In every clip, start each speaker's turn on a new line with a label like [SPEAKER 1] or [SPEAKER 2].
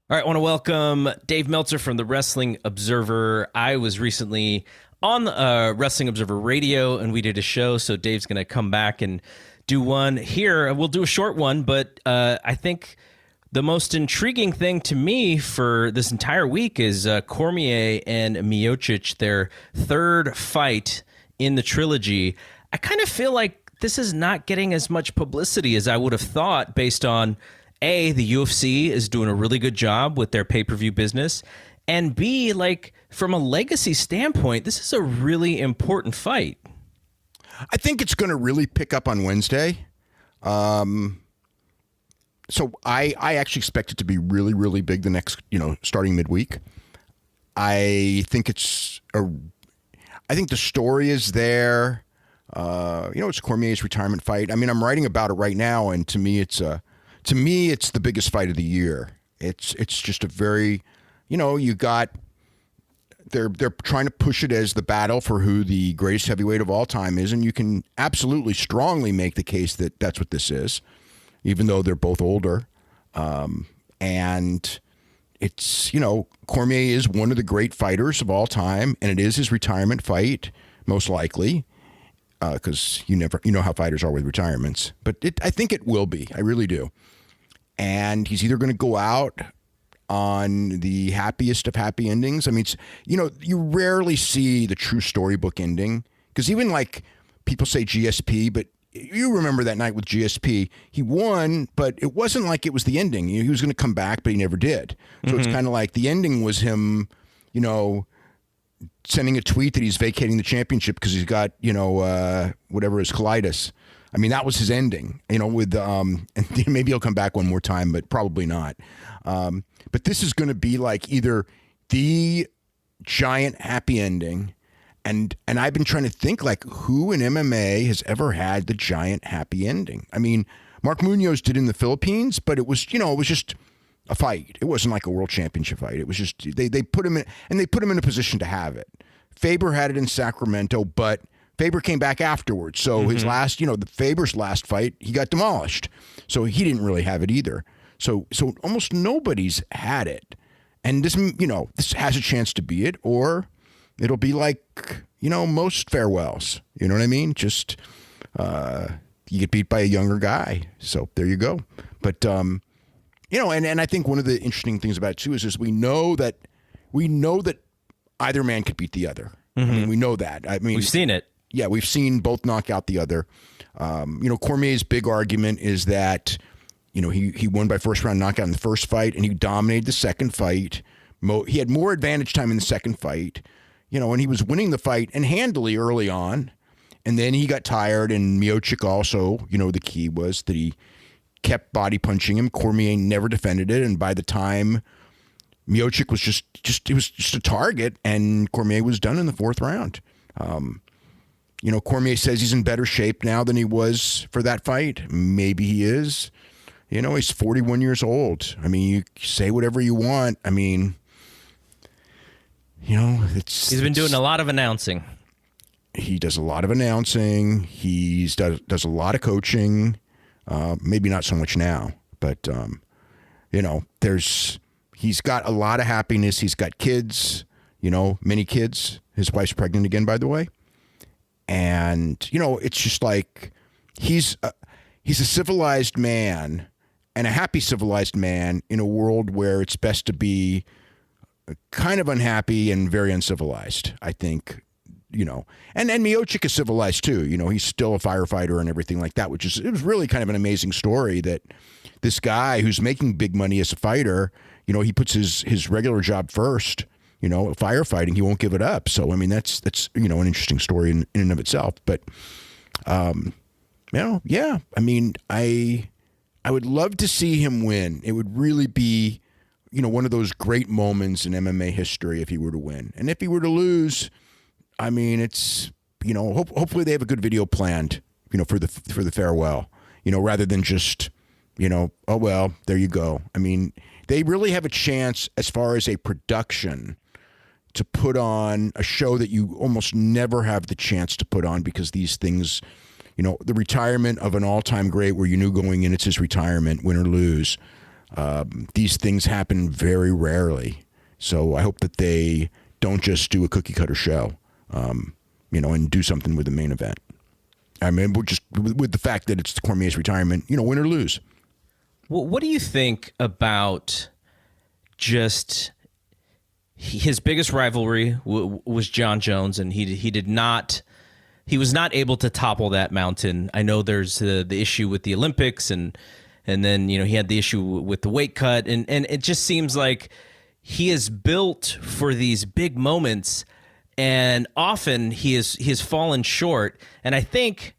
[SPEAKER 1] All right, I want to welcome Dave Meltzer from the Wrestling Observer. I was recently on the Wrestling Observer Radio, and we did a show, so Dave's going to come back and do one here. We'll do a short one, but I think the most intriguing thing to me for this entire week is Cormier and Miocic, their third fight in the trilogy. I kind of feel like this is not getting as much publicity as I would have thought based on A, the UFC is doing a really good job with their pay-per-view business, and B, like from a legacy standpoint, this is a really important fight.
[SPEAKER 2] I think it's going to really pick up on Wednesday. So I actually expect it to be really, really big the next, starting midweek. I think the story is there. It's Cormier's retirement fight. I mean, I'm writing about it right now, and to me, it's the biggest fight of the year. It's just a very, they're trying to push it as the battle for who the greatest heavyweight of all time is, and you can absolutely strongly make the case that that's what this is, even though they're both older. And it's, Cormier is one of the great fighters of all time, and it is his retirement fight, most likely, because you know how fighters are with retirements. But I think it will be. I really do. And he's either going to go out on the happiest of happy endings. I mean, you rarely see the true storybook ending, because even like people say GSP, but you remember that night with GSP, he won, but it wasn't like it was the ending. He was going to come back, but he never did. So It's kind of like the ending was him, sending a tweet that he's vacating the championship because he's got, whatever his colitis. I mean, that was his ending, with, and maybe he'll come back one more time, but probably not. But this is going to be like either the giant happy ending, and I've been trying to think like who in MMA has ever had the giant happy ending. I mean, Mark Munoz did in the Philippines, but it was just a fight. It wasn't like a world championship fight. It was just, they put him in, and they put him in a position to have it. Faber had it in Sacramento, but Faber came back afterwards. So his last, Faber's last fight, he got demolished. So he didn't really have it either. So almost nobody's had it. And this, this has a chance to be it, or it'll be like, most farewells. You know what I mean? Just, you get beat by a younger guy. So there you go. But, and I think one of the interesting things about it too is we know that either man could beat the other. I mean, we know that. I mean,
[SPEAKER 1] we've seen it.
[SPEAKER 2] Yeah, we've seen both knock out the other. Cormier's big argument is that, he won by first round knockout in the first fight, and he dominated the second fight. He had more advantage time in the second fight, and he was winning the fight and handily early on. And then he got tired, and Miocic also, the key was that he kept body punching him. Cormier never defended it, and by the time Miocic was just a target, and Cormier was done in the fourth round. Cormier says he's in better shape now than he was for that fight. Maybe he is. He's 41 years old. I mean, you say whatever you want. I mean,
[SPEAKER 1] he's been doing a lot of announcing.
[SPEAKER 2] He does a lot of announcing. He does a lot of coaching. Maybe not so much now, but he's got a lot of happiness. He's got kids, many kids. His wife's pregnant again, by the way. And, it's just like he's a civilized man, and a happy civilized man in a world where it's best to be kind of unhappy and very uncivilized, I think, And Miocic is civilized too. He's still a firefighter and everything like that, it was really kind of an amazing story that this guy who's making big money as a fighter, he puts his regular job first. Firefighting, he won't give it up. So, I mean, that's an interesting story in and of itself. But, yeah, I mean, I would love to see him win. It would really be, one of those great moments in MMA history if he were to win. And if he were to lose, I mean, it's, hopefully they have a good video planned, for the farewell, rather than just, oh, well, there you go. I mean, they really have a chance as far as a production to put on a show that you almost never have the chance to put on, because these things, the retirement of an all-time great where you knew going in it's his retirement, win or lose, These things happen very rarely. So I hope that they don't just do a cookie cutter show, and do something with the main event. I mean, we're just with the fact that it's Cormier's retirement, win or lose.
[SPEAKER 1] Well, what do you think about just his biggest rivalry was Jon Jones, and he was not able to topple that mountain. I know there's the issue with the Olympics, and then he had the issue with the weight cut, and it just seems like he is built for these big moments, and often he has fallen short. And I think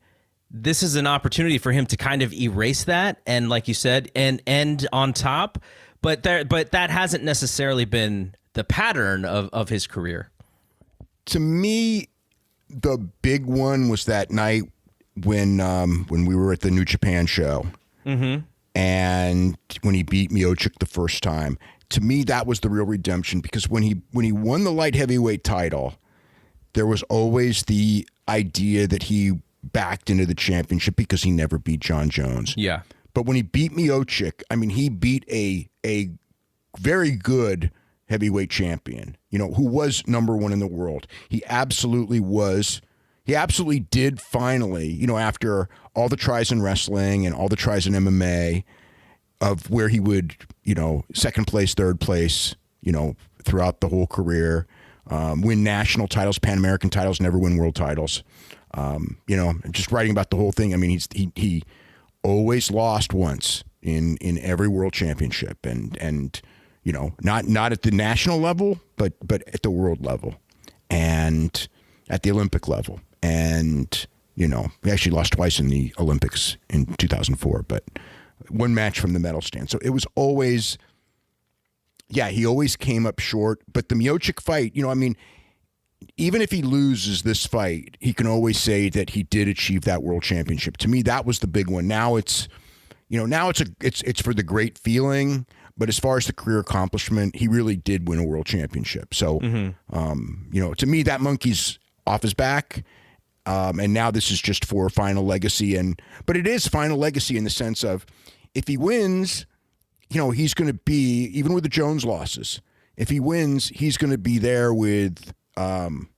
[SPEAKER 1] this is an opportunity for him to kind of erase that, and like you said, and end on top. But that hasn't necessarily been the pattern of his career.
[SPEAKER 2] To me, the big one was that night when we were at the New Japan show, and when he beat Miocic the first time. To me, that was the real redemption, because when he won the light heavyweight title, there was always the idea that he backed into the championship because he never beat Jon Jones.
[SPEAKER 1] Yeah.
[SPEAKER 2] But when he beat Miocic, I mean, he beat a very good heavyweight champion, who was number one in the world. He absolutely was. He absolutely did finally, after all the tries in wrestling and all the tries in MMA, of where he would, second place, third place, throughout the whole career, win national titles, Pan American titles, never win world titles. Just writing about the whole thing. I mean, he always lost once in every world championship, and not at the national level, but at the world level, and at the Olympic level. And he actually lost twice in the Olympics in 2004, but one match from the medal stand. So it was always, he always came up short. But the Miocic fight, even if he loses this fight, he can always say that he did achieve that world championship. To me, that was the big one. Now it's for the great feeling, but as far as the career accomplishment, he really did win a world championship. So, to me, that monkey's off his back. And now this is just for final legacy. But it is final legacy in the sense of, if he wins, he's going to be, even with the Jones losses, if he wins, he's going to be there with, when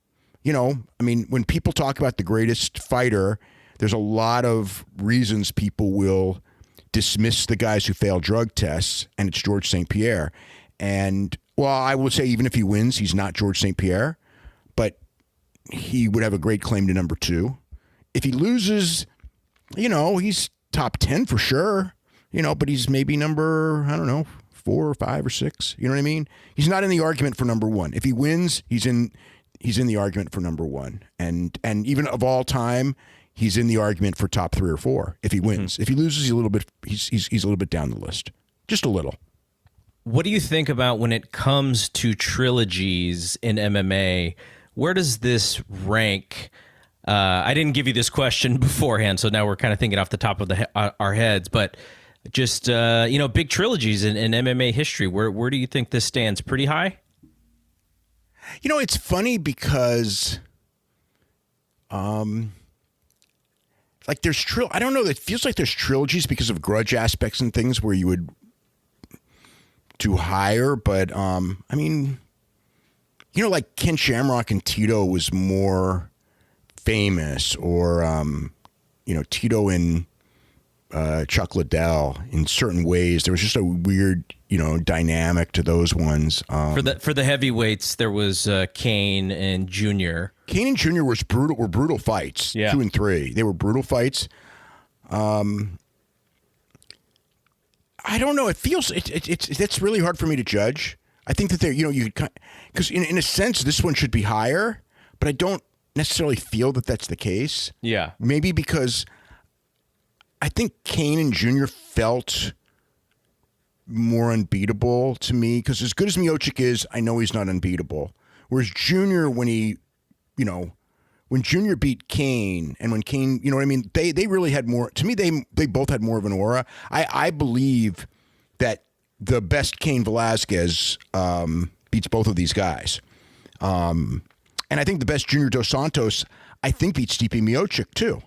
[SPEAKER 2] people talk about the greatest fighter, there's a lot of reasons people will dismiss the guys who fail drug tests, and it's George St. Pierre. And, well, I would say even if he wins, he's not George St. Pierre, but he would have a great claim to number 2. If he loses, he's top 10 for sure, but he's maybe number, 4 or 5 or 6. You know what I mean? He's not in the argument for number 1. If he wins, he's in the argument for number 1. And even of all time, he's in the argument for top 3 or 4 if he wins. If he loses, he's a little bit down the list. Just a little.
[SPEAKER 1] What do you think about when it comes to trilogies in MMA? Where does this rank? I didn't give you this question beforehand, so now we're kind of thinking off the top of our heads. But just big trilogies in MMA history. Where do you think this stands? Pretty high.
[SPEAKER 2] It's funny because, there's I don't know. It feels like there's trilogies because of grudge aspects and things where you would do higher, but like Ken Shamrock and Tito was more famous, or Tito and Chuck Liddell in certain ways. There was just a weird, dynamic to those ones.
[SPEAKER 1] For the heavyweights, there was Kane and Junior.
[SPEAKER 2] Kane and Junior were brutal fights.
[SPEAKER 1] Yeah.
[SPEAKER 2] 2 and 3, they were brutal fights. I don't know. It feels it's really hard for me to judge. I think that because in a sense this one should be higher, but I don't necessarily feel that that's the case.
[SPEAKER 1] Yeah.
[SPEAKER 2] Maybe because I think Kane and Junior felt more unbeatable to me, because as good as Miocic is, I know he's not unbeatable. Whereas Junior, when Junior beat Kane, and when Kane, they really had more, to me, they both had more of an aura. I believe that the best Cain Velasquez beats both of these guys. And I think the best Junior Dos Santos, I think, beats Stipe Miocic too.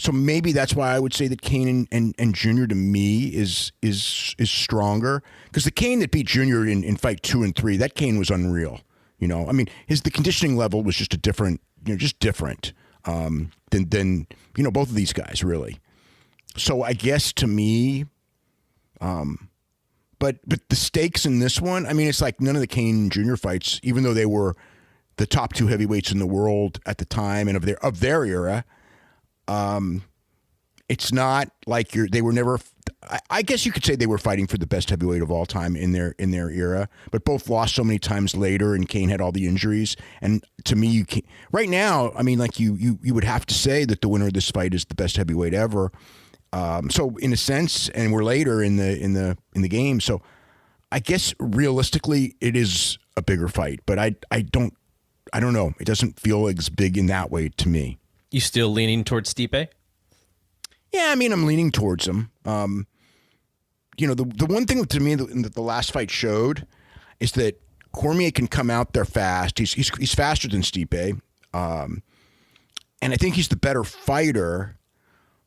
[SPEAKER 2] So maybe that's why I would say that Kane and Junior to me is stronger, because the Kane that beat Junior in fight 2 and 3, that Kane was unreal. You know, I mean, the conditioning level was just a different, just different than both of these guys really. So I guess to me, but the stakes in this one, I mean, it's like none of the Kane Jr. fights, even though they were the top 2 heavyweights in the world at the time and of their era. It's not like they were never. I guess you could say they were fighting for the best heavyweight of all time in their era, but both lost so many times later, and Kane had all the injuries. And to me, you can't, right now, I mean, like you would have to say that the winner of this fight is the best heavyweight ever. So in a sense, and we're later in the game, so I guess realistically it is a bigger fight, but I don't know. It doesn't feel as big in that way to me.
[SPEAKER 1] You still leaning towards Stipe?
[SPEAKER 2] Yeah, I mean, I'm leaning towards him. The one thing to me that the last fight showed is that Cormier can come out there fast. He's faster than Stipe, and I think he's the better fighter.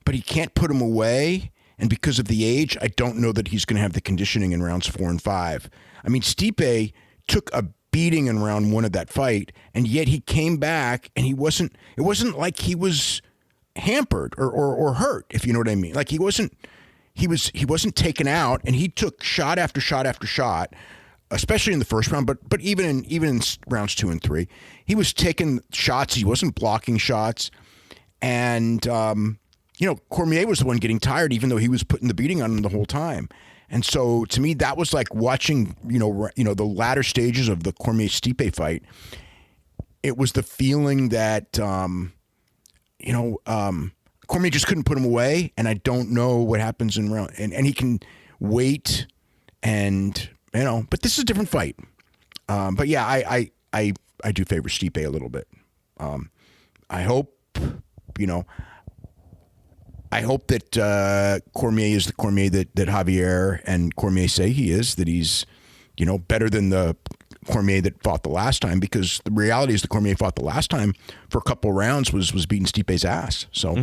[SPEAKER 2] But he can't put him away, and because of the age, I don't know that he's going to have the conditioning in rounds 4 and 5. I mean, Stipe took a beating in round 1 of that fight, and yet he came back, and it wasn't like he was hampered or hurt, if you know what I mean. Like he wasn't taken out, and he took shot after shot after shot, especially in the first round, but even in rounds 2 and 3, he was taking shots. He wasn't blocking shots, and Cormier was the one getting tired, even though he was putting the beating on him the whole time. And so to me, that was like watching, the latter stages of the Cormier-Stipe fight. It was the feeling that, Cormier just couldn't put him away, and I don't know what happens in round. And he can wait, and but this is a different fight. But yeah, I do favor Stipe a little bit. I hope that Cormier is the Cormier that Javier and Cormier say he is, that he's, better than the Cormier that fought the last time, because the reality is the Cormier fought the last time for a couple of rounds was beating Stipe's ass. So,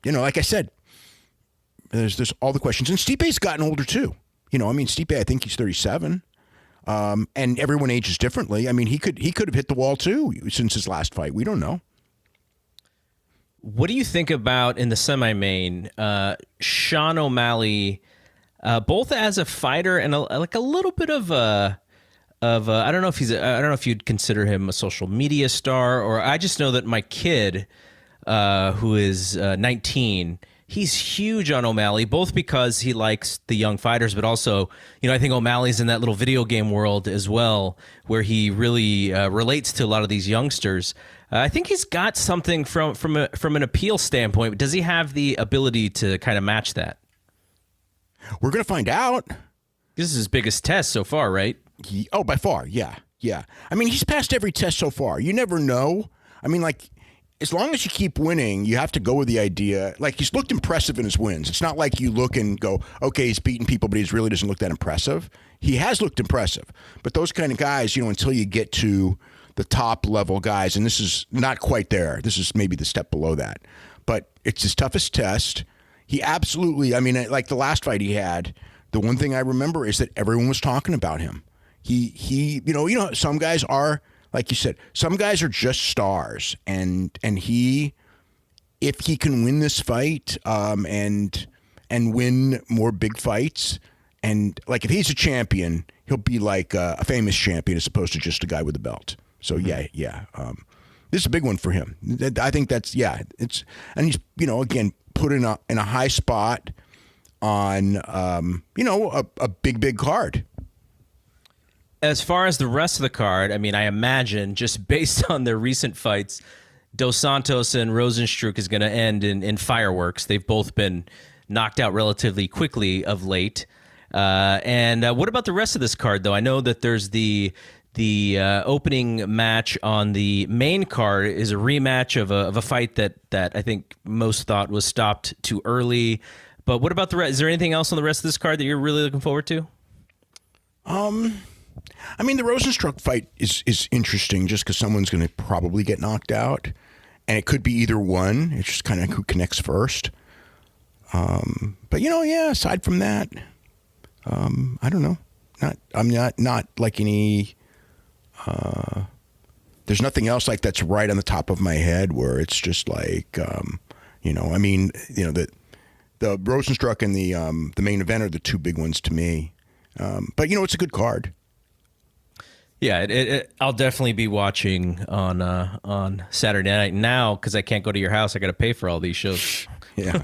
[SPEAKER 2] like I said, there's all the questions. And Stipe's gotten older too. Stipe, I think he's 37. And everyone ages differently. I mean, he could have hit the wall too since his last fight. We don't know.
[SPEAKER 1] What do you think about in the semi-main, Sean O'Malley, both as a fighter and a little bit of I don't know if you'd consider him a social media star, or I just know that my kid, who is 19, he's huge on O'Malley, both because he likes the young fighters, but also, I think O'Malley's in that little video game world as well, where he really relates to a lot of these youngsters. I think he's got something from an appeal standpoint. Does he have the ability to kind of match that?
[SPEAKER 2] We're going to find out.
[SPEAKER 1] This is his biggest test so far, right?
[SPEAKER 2] By far, yeah. I mean, he's passed every test so far. You never know. I mean, like, as long as you keep winning, you have to go with the idea. Like, he's looked impressive in his wins. It's not like you look and go, okay, he's beating people, but he really doesn't look that impressive. He has looked impressive. But those kind of guys, until you get to the top level guys, and this is not quite there. This is maybe the step below that. But it's his toughest test. He absolutely, I mean, like the last fight he had, the one thing I remember is that everyone was talking about him. He some guys are, like you said, some guys are just stars, and he, if he can win this fight, and win more big fights, and like if he's a champion, he'll be like a famous champion as opposed to just a guy with a belt. So yeah. This is a big one for him. I think that's, it's, and he's, again, put in a high spot on, a big card.
[SPEAKER 1] As far as the rest of the card, I mean, I imagine just based on their recent fights, Dos Santos and Rosenstruck is going to end in fireworks. They've both been knocked out relatively quickly of late. And what about the rest of this card, though? I know that there's the opening match on the main card is a rematch of a fight that I think most thought was stopped too early. But what about the rest? Is there anything else on the rest of this card that you're really looking forward to?
[SPEAKER 2] I mean, the Rosenstruck fight is interesting just because someone's going to probably get knocked out. and it could be either one. It's just kind of who connects first. But aside from that, I don't know. I'm not like any. There's nothing else like that's right on the top of my head where it's just like, the Rosenstruck and the main event are the two big ones to me. But it's a good card.
[SPEAKER 1] Yeah, I'll definitely be watching on Saturday night now because I can't go to your house. I got to pay for all these shows.
[SPEAKER 2] Yeah.